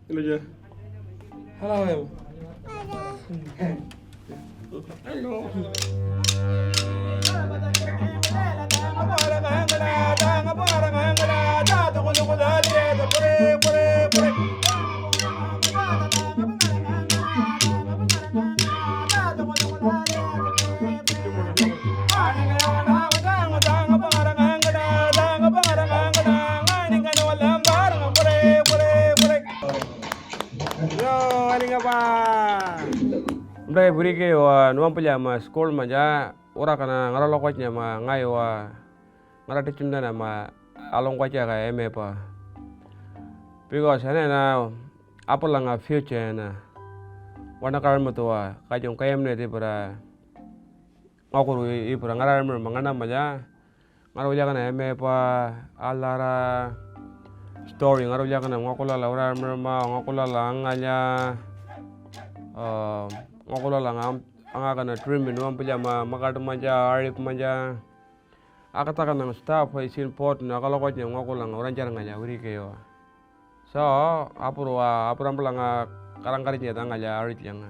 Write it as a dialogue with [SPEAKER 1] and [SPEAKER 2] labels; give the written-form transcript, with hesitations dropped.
[SPEAKER 1] Ilo aja. Halo. Halo. Yo, ini apa? Udah beri ke wa nuam punya ma school ma ja ora kana ngara lokotnya ma ngai wa ngara ticim dana ma along kwacha ka eme pa. Because hane na apa lang a future na wana karan mo to wa kajong kayam ne ti para ngakuru I para ngara mo mangana ma ja ngara uja kana eme pa alara story ngara uja kana ngakula la ora mo ma ngakula la anganya ngakula la ngam anga kana dream nuam punya ma makar manja arif manja akata kana staff isin pot na kalau ko nyam ngakula orang jarang nganya uri ke yo so apuram pelanga karang kari nyata ngaya arif yang